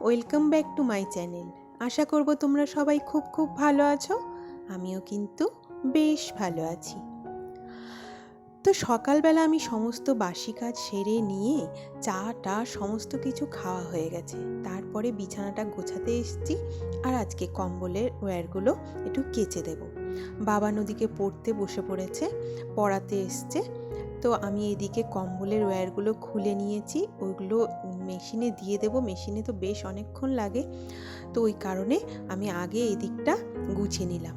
Welcome back to my channel. আশা করব তোমরা সবাই খুব খুব ভালো আছো। আমিও কিন্তু বেশ ভালো আছি। তো সকালবেলা আমি সমস্ত বাসি কাজ সেরে নিয়ে চাটা সমস্ত কিছু খাওয়া হয়ে গেছে। তারপরে বিছানাটা গোছাতে এসেছি আর আজকে কম্বলের ওয়্যারগুলো একটু কেচে দেব। বাবা নদীকে পড়তে বসে পড়েছে, পড়াতে এসছে। তো আমি এদিকে কম্বলের ওয়্যারগুলো খুলে নিয়েছি, ওইগুলো মেশিনে দিয়ে দেব। মেশিনে তো বেশ অনেকক্ষণ লাগে, তো ওই কারণে আমি আগে এই দিকটা গুছিয়ে নিলাম।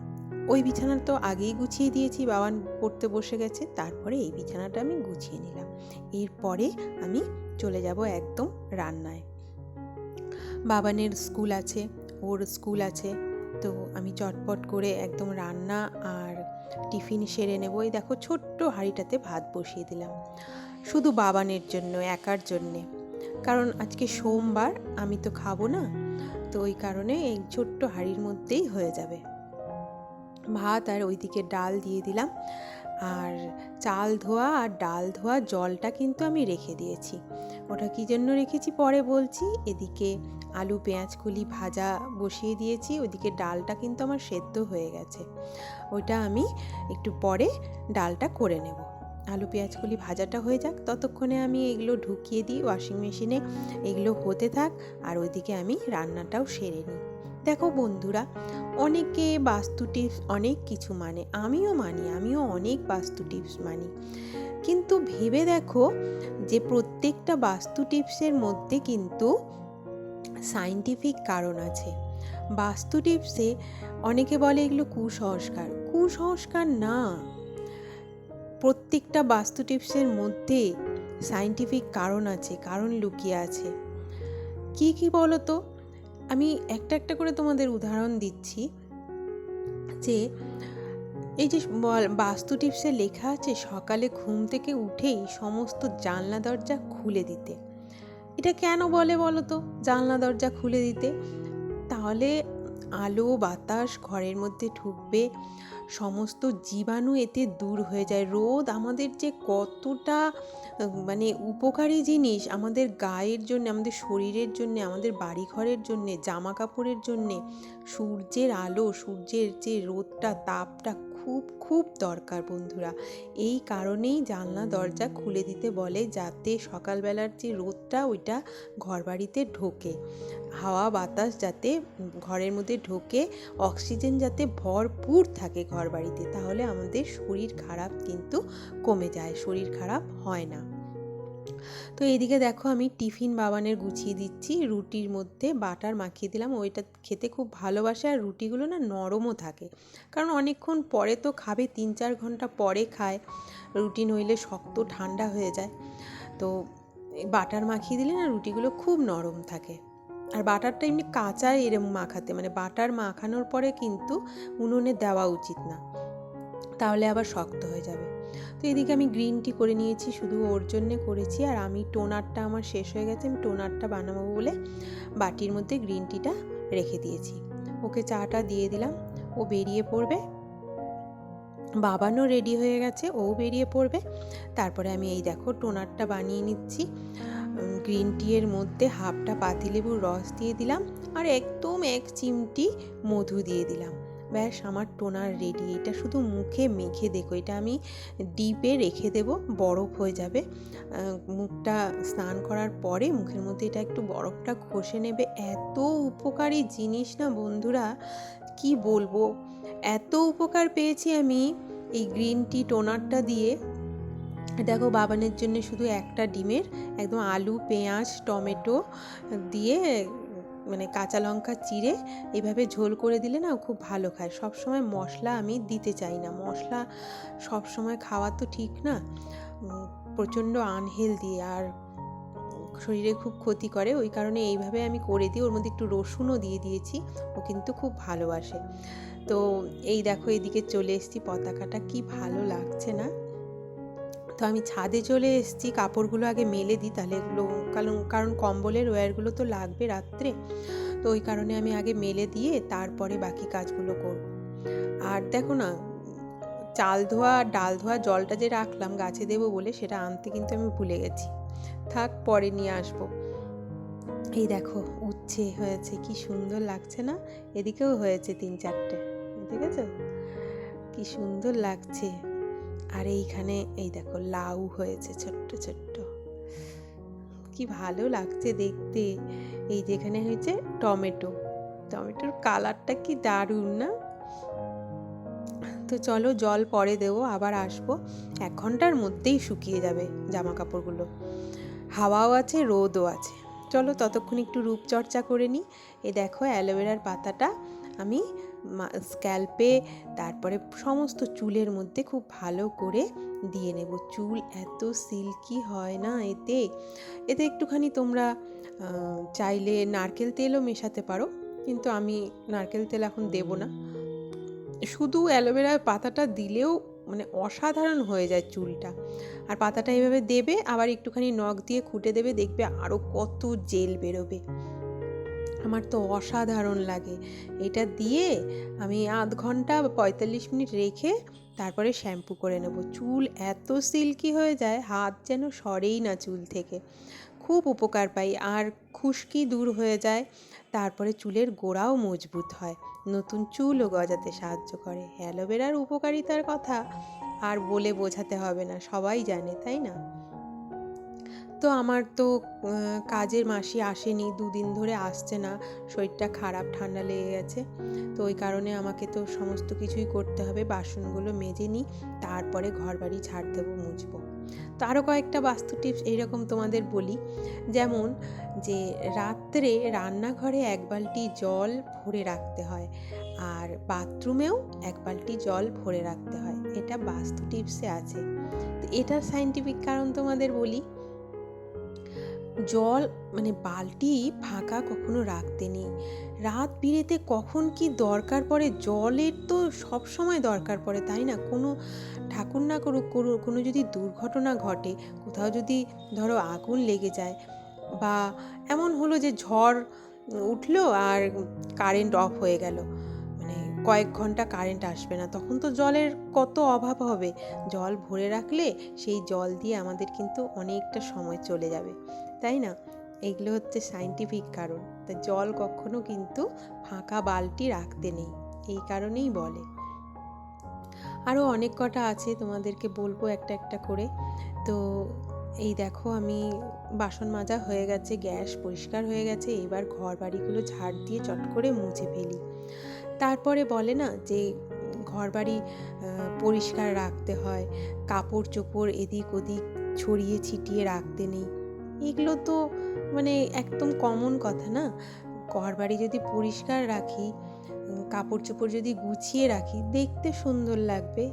ওই বিছানা তো আগেই গুছিয়ে দিয়েছি, বাবান পড়তে বসে গেছে, তারপরে এই বিছানাটা আমি গুছিয়ে নিলাম। এরপরে আমি চলে যাব একদম রান্নায়। বাবানের স্কুল আছে, ওর স্কুল আছে, তো আমি চটপট করে একদম রান্না আর টিফিন সেরে নেব। এই দেখো ছোট্ট হাঁড়িটাতে ভাত বসিয়ে দিলাম, শুধু বাবানের জন্য, একার জন্যে, কারণ আজকে সোমবার, আমি তো খাবো না, তো ওই কারণে এই ছোট্ট হাঁড়ির মধ্যেই হয়ে যাবে ভাত। আর ওইদিকে ডাল দিয়ে দিলাম, আর চাল ধোয়া আর ডাল ধোয়া জলটা কিন্তু আমি রেখে দিয়েছি। ওটা কী জন্য রেখেছি পরে বলছি। এদিকে আলু পেঁয়াজ কলি ভাজা বসিয়ে দিয়েছি, ওইদিকে ডালটা কিন্তু আমার সেদ্ধ হয়ে গেছে। ওইটা আমি একটু পরে ডালটা করে নেব। আলু পেঁয়াজ কলি ভাজাটা হয়ে যাক, ততক্ষণে আমি এগুলো ঢুকিয়ে দিই ওয়াশিং মেশিনে, এগুলো হতে থাক, আর ওইদিকে আমি রান্নাটাও সেরে নিই। দেখো বন্ধুরা, অনেকে বাস্তু টিপস অনেক কিছু মানে, আমিও অনেক বাস্তু টিপস মানি, কিন্তু ভেবে দেখো যে প্রত্যেকটা বাস্তু টিপসের মধ্যে কিন্তু সায়েন্টিফিক কারণ আছে। বাস্তু টিপসে অনেকে বলে এগুলো কুসংস্কার না, প্রত্যেকটা বাস্তু টিপসের মধ্যে সায়েন্টিফিক কারণ আছে, কারণ লুকিয়ে আছে। কি বলো তো, আমি একটা একটা করে তোমাদের উদাহরণ দিচ্ছি। যে এই যে বাস্তু টিপসে লেখা আছে সকালে ঘুম থেকে উঠেই সমস্ত জানলা দরজা খুলে দিতে। এটা কেন বলে বলো তো, জানলা দরজা খুলে দিতে? তাহলে আলো বাতাস ঘরের মধ্যে ঢুকবে, সমস্ত জীবাণু এতে দূর হয়ে যায়। রোদ আমাদের যে কতটা মানে উপকারী জিনিস আমাদের গায়ের জন্য, আমাদের শরীরের জন্য, আমাদের বাড়িঘরের জন্য, জামা কাপড়ের জন্যে সূর্যের আলো, সূর্যের যে রোদটা, তাপটা খুব খুব দরকার বন্ধুরা। এই কারণেই জানলা দরজা খুলে দিতে বলে, যাতে সকালবেলার যে রোদটা ওইটা ঘরবাড়িতে ঢোকে, হাওয়া বাতাস যাতে ঘরের মধ্যে ঢোকে, অক্সিজেন যাতে ভরপুর থাকে ঘরবাড়িতে, তাহলে আমাদের শরীর খারাপ কিন্তু কমে যায়, শরীর খারাপ হয় না। তো এইদিকে দেখো আমি টিফিন বাবানের গুছিয়ে দিচ্ছি, রুটির মধ্যে বাটার মাখিয়ে দিলাম, ওইটা খেতে খুব ভালোবাসে, আর রুটিগুলো না নরমও থাকে, কারণ অনেকক্ষণ পরে তো খাবে, 3-4 ঘন্টা পরে খায়, রুটি নইলে শক্ত ঠান্ডা হয়ে যায়। তো বাটার মাখিয়ে দিলে না রুটিগুলো খুব নরম থাকে। আর বাটারটা এমনি কাঁচা এরম মাখাতে, মানে বাটার মাখানোর পরে কিন্তু উনুনে দেওয়া উচিত না, তাহলে আবার শক্ত হয়ে যাবে। তো এদিকে আমি গ্রিন টি করে নিয়েছি, শুধু ওর জন্যে করেছি, আর আমি টোনারটা আমার শেষ হয়ে গেছে, আমি টোনারটা বানাবো বলে বাটির মধ্যে গ্রিন টিটা রেখে দিয়েছি। ওকে চাটা দিয়ে দিলাম, ও বেরিয়ে পড়বে। বাবানও রেডি হয়ে গেছে, ও বেরিয়ে পড়বে। তারপরে আমি এই দেখো টোনারটা বানিয়ে নিচ্ছি। গ্রিন টি এর মধ্যে হাফটা পাতিলেবুর রস দিয়ে দিলাম, আর একদম 1 চিমটি মধু দিয়ে দিলাম। ব্যাস, আমার টোনার রেডি। এটা শুধু মুখে মেখে দেখো, এটা আমি ডিপে রেখে দেব, বরফ হয়ে যাবে। মুখটা স্নান করার পরে মুখের মধ্যে এটা একটু বরফটা ঘষে নেবে। এত উপকারী জিনিস না বন্ধুরা, কি বলবো, এত উপকার পেয়েছি আমি এই গ্রিন টি টোনারটা দিয়ে। দেখো বাবানের জন্য শুধু একটা ডিমের একদম আলু পেঁয়াজ টমেটো দিয়ে, মানে কাঁচা লঙ্কা চিড়ে এইভাবে ঝোল করে দিলে না খুব ভালো খায়। সব সময় মশলা আমি দিতে চাই না, মশলা সব সময় খাওয়া তো ঠিক না, প্রচণ্ড আনহেলদি, আর শরীরে খুব ক্ষতি করে, ওই কারণে এইভাবে আমি করে দিই। ওর মধ্যে একটু রসুনও দিয়ে দিয়েছি, ও কিন্তু খুব ভালোবাসে। তো এই দেখো এদিকে চলে এসেছি, পতাকাটা কি ভালো লাগছে না। তো আমি ছাদে চলে এসেছি, কাপড়গুলো আগে মেলে দিই, তাহলে এগুলো কারণ কম্বলের ওয়্যারগুলো তো লাগবে রাত্রে, তো ওই কারণে আমি আগে মেলে দিয়ে তারপরে বাকি কাজগুলো করব। আর দেখো না, চাল ধোয়া আর ডাল ধোয়া জলটা যে রাখলাম গাছে দেবো বলে, সেটা আনতে কিন্তু আমি ভুলে গেছি, থাক পরে নিয়ে আসবো। এই দেখো উচ্ছে হয়েছে, কি সুন্দর লাগছে না? এদিকেও হয়েছে 3-4টে, দেখেছো কি সুন্দর লাগছে। আর এইখানে এই দেখো লাউ হয়েছে ছোট্ট ছোট্ট, কি ভালো লাগছে দেখতে। এই যেখানে হয়েছে টমেটো, টমেটোর কালারটা কি দারুণ না? তো চলো জল পরে দেবো, আবার আসবো। 1 ঘন্টার মধ্যেই শুকিয়ে যাবে জামা কাপড়গুলো, হাওয়াও আছে রোদও আছে। চলো ততক্ষণ একটু রূপচর্চা করে নিই। এই দেখো অ্যালোভেরার পাতাটা আমি স্ক্যাল্পে, তারপরে সমস্ত চুলের মধ্যে খুব ভালো করে দিয়ে নেব। চুল এত সিল্কি হয় না এতে। এতে একটুখানি তোমরা চাইলে নারকেল তেলও মেশাতে পারো, কিন্তু আমি নারকেল তেল এখন দেব না। শুধু অ্যালোভেরার পাতাটা দিলেও মানে অসাধারণ হয়ে যায় চুলটা। আর পাতাটা এইভাবে দেবে, আবার একটুখানি নখ দিয়ে খুঁটে দেবে, দেখবে আরও কত জেল বেরোবে। আমার তো অসাধারণ লাগে। এটা দিয়ে আমি 0.5 ঘন্টা 45 মিনিট রেখে তারপরে শ্যাম্পু করে নেব। চুল এত সিল্কি হয়ে যায়, হাত যেন সরেই না চুল থেকে। খুব উপকার পাই, আর খুশকি দূর হয়ে যায়। তারপরে চুলের গোড়াও মজবুত হয়, নতুন চুলও গজাতে সাহায্য করে। অ্যালোভেরার উপকারিতার কথা আর বলে বোঝাতে হবে না, সবাই জানে, তাই না? তো আমার তো কাজের মাসি আসেনি, 2 দিন ধরে আসছে না, শরীরটা খারাপ, ঠান্ডা লেগে গেছে। তো ওই কারণে আমাকে তো সমস্ত কিছুই করতে হবে। বাসনগুলো মেজে নিই, তারপরে ঘর বাড়ি ঝাড় দেবো, মুছবো। তো আরও কয়েকটা বাস্তু টিপস এইরকম তোমাদের বলি। যেমন যে রাত্রে রান্নাঘরে 1 বালতি জল ভরে রাখতে হয়, আর বাথরুমেও 1 বালতি জল ভরে রাখতে হয়। এটা বাস্তু টিপসে আছে। তো এটার সায়েন্টিফিক কারণ তোমাদের বলি। জল মানে বালতি ফাঁকা কখনো রাখতে নেই। রাত বিরেতে কখন কি দরকার পড়ে, জলের তো সব সময় দরকার পড়ে, তাই না? কোনো ঠাকুর না করুক, কোনো যদি দুর্ঘটনা ঘটে, কোথাও যদি ধরো আগুন লেগে যায়, বা এমন হলো যে ঝড় উঠলো আর কারেন্ট অফ হয়ে গেল, মানে কয়েক ঘন্টা কারেন্ট আসবে না, তখন তো জলের কত অভাব হবে। জল ভরে রাখলে সেই জল দিয়ে আমাদের কিন্তু অনেকটা সময় চলে যাবে, তাই না? এগুলো হচ্ছে সায়েন্টিফিক কারণ। তা জল কখনো কিন্তু ফাঁকা বালতি রাখতে নেই, এই কারণেই বলে। আরও অনেক কটা আছে, তোমাদেরকে বলবো একটা একটা করে। তো এই দেখো আমি বাসন মাজা হয়ে গেছে, গ্যাস পরিষ্কার হয়ে গেছে, এবার ঘর বাড়িগুলো ঝাড় দিয়ে চট করে মুছে ফেলি। তারপরে বলে না যে ঘর বাড়ি পরিষ্কার রাখতে হয়, কাপড় চোপড় এদিক ওদিক ছড়িয়ে ছিটিয়ে রাখতে নেই। এগুলো তো মানে একদম কমন কথা না? ঘর বাড়ি যদি পরিষ্কার রাখি, কাপড় চোপড় যদি গুছিয়ে রাখি, দেখতে সুন্দর লাগবে।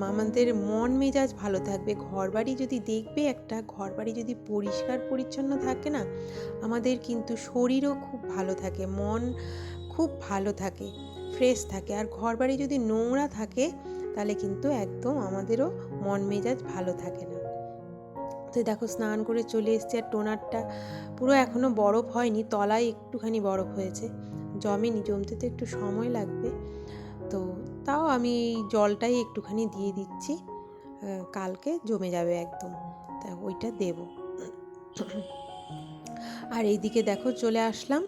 আমাদের মন মেজাজ ভালো থাকবে। ঘর বাড়ি যদি দেখবে, একটা ঘর বাড়ি যদি পরিষ্কার পরিচ্ছন্ন থাকে না, আমাদের কিন্তু শরীরও খুব ভালো থাকে, মন খুব ভালো থাকে, ফ্রেশ থাকে। আর ঘর বাড়ি যদি নোংরা থাকে, তাহলে কিন্তু একদম আমাদেরও মন মেজাজ ভালো থাকে না। তো দেখো স্নান করে চলে এসেছি, আর টোনারটা পুরো এখনও বরফ হয়নি, তলায় একটুখানি বরফ হয়েছে, জমেনি, জমতে তো একটু সময় লাগবে। তো তাও আমি এই জলটাই একটুখানি দিয়ে দিচ্ছি, কালকে জমে যাবে একদম, তা ওইটা দেব। আর এইদিকে দেখো চলে আসলাম,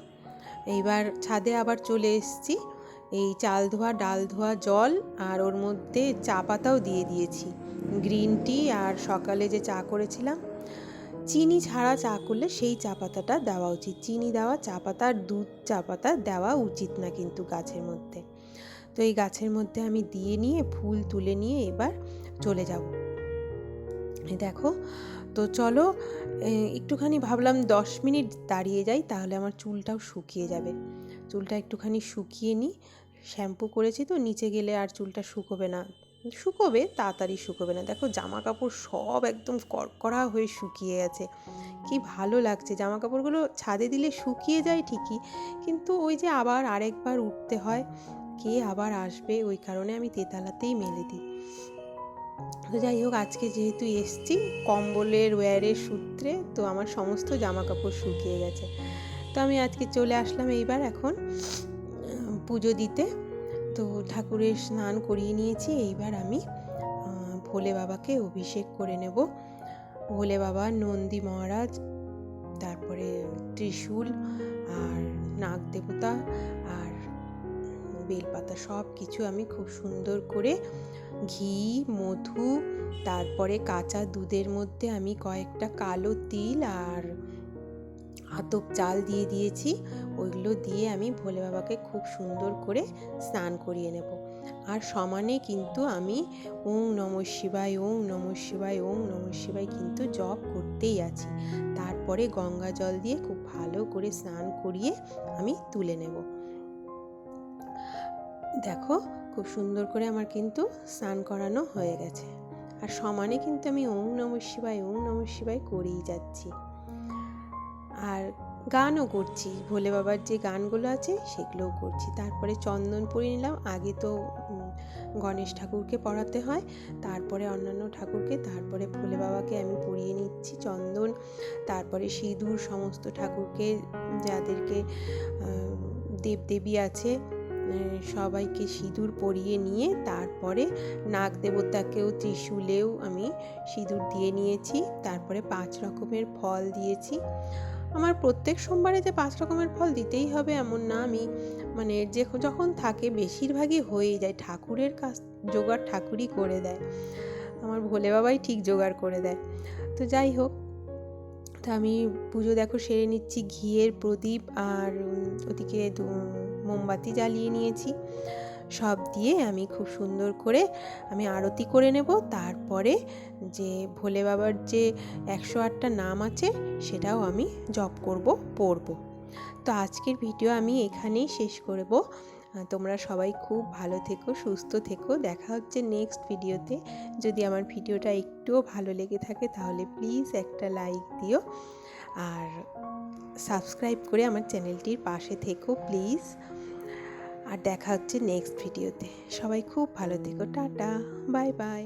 এইবার ছাদে আবার চলে এসেছি। এই চাল ধোয়া ডাল ধোয়া জল, আর ওর মধ্যে চা পাতাও দিয়ে দিয়েছি, গ্রিন টি। আর সকালে যে চা করেছিলাম, চিনি ছাড়া চা করলে সেই চা পাতাটা দেওয়া উচিত। চিনি দেওয়া চা পাতা আর দুধ চা পাতা দেওয়া উচিত না কিন্তু গাছের মধ্যে। তো এই গাছের মধ্যে আমি দিয়ে নিয়ে ফুল তুলে নিয়ে এবার চলে যাব। দেখো তো চলো, একটুখানি ভাবলাম 10 মিনিট দাঁড়িয়ে যাই, তাহলে আমার চুলটাও শুকিয়ে যাবে। চুলটা একটুখানি শুকিয়ে নিই, শ্যাম্পু করেছি তো, নিচে গেলে আর চুলটা শুকোবে না, শুকোবে তাড়াতাড়ি শুকোবে না। দেখো জামা কাপড় সব একদম কড়কড়া হয়ে শুকিয়ে গেছে, কি ভালো লাগছে। জামা কাপড়গুলো ছাদে দিলে শুকিয়ে যায় ঠিকই, কিন্তু ওই যে আবার আরেকবার উঠতে হয়, কে আবার আসবে, ওই কারণে আমি তেতালাতেই মেলে দিই। তো যাই হোক, আজকে যেহেতু এসছি কম্বলের ওয়্যারের সূত্রে, তো আমার সমস্ত জামা কাপড় শুকিয়ে গেছে। তো আমি আজকে চলে আসলাম এইবার এখন পুজো দিতে। তো ঠাকুরের স্নান করিয়ে নিয়েছি, এইবার আমি ভোলে বাবাকে অভিষেক করে নেব। ভোলে বাবা, নন্দী মহারাজ, তারপরে ত্রিশূল আর নাগ দেবতা আর বেলপাতা সব কিছু আমি খুব সুন্দর করে ঘি, মধু, তারপরে কাঁচা দুধের মধ্যে আমি কয়েকটা কালো তিল আর আতপ চাল দিয়ে দিয়েছি। ওইগুলো দিয়ে আমি ভোলে বাবাকে খুব সুন্দর করে স্নান করিয়ে নেব। আর সমানে কিন্তু আমি ওং নমঃ শিবায়, ওং নমঃ শিবায়, ওং নমঃ শিবায় কিন্তু জপ করতেই আছি। তারপরে গঙ্গা জল দিয়ে খুব ভালো করে স্নান করিয়ে আমি তুলে নেব। দেখো খুব সুন্দর করে আমার কিন্তু স্নান করানো হয়ে গেছে। আর সমানে কিন্তু আমি ওং নমঃ শিবায়, ওং নমঃ শিবায় করেই যাচ্ছি। আর গানও করছি, ভোলে বাবার যে গানগুলো আছে সেগুলোও করছি। তারপরে চন্দন পরিয়ে নিলাম। আগে তো গণেশ ঠাকুরকে পরাতে হয়, তারপরে অন্যান্য ঠাকুরকে, তারপরে ভোলে বাবাকে আমি পরিয়ে নিচ্ছি চন্দন। তারপরে সিঁদুর সমস্ত ঠাকুরকে, যাদেরকে দেবদেবী আছে সবাইকে সিঁদুর পরিয়ে নিয়ে তারপরে নাগ দেবতাকেও ত্রিশূলেও আমি সিঁদুর দিয়ে নিয়েছি। তারপরে 5 রকমের ফল দিয়েছি। আমার প্রত্যেক সোমবারে যে 5 রকমের ফল দিতেই হবে এমন না, আমি মানে যখন থাকে বেশিরভাগই হয়ে যায়। ঠাকুরের কাজ জোগাড় ঠাকুরই করে দেয়, আমার ভোলে বাবাই ঠিক জোগাড় করে দেয়। তো যাই হোক, তো আমি পুজো দেখো সেরে নিচ্ছি। ঘিয়ের প্রদীপ আর ওদিকে মোমবাতি জ্বালিয়ে নিয়েছি। সব দিয়ে আমি খুব সুন্দর করে আমি আরতি করে নেব। তারপরে যে ভোলে বাবার যে 108টা নাম আছে সেটাও আমি জপ পড়ব। তো আজকের ভিডিও আমি এখানেই শেষ করব। তোমরা সবাই খুব ভালো থেকো, সুস্থ থেকো। দেখা হচ্ছে নেক্সট ভিডিওতে। যদি আমার ভিডিওটা একটুও ভালো লেগে থাকে তাহলে প্লিজ একটা লাইক দিও আর সাবস্ক্রাইব করে আমার চ্যানেলটির পাশে থেকো প্লিজ। আর দেখা হচ্ছে নেক্সট ভিডিওতে। সবাই খুব ভালো থেকো। Tata, bye bye.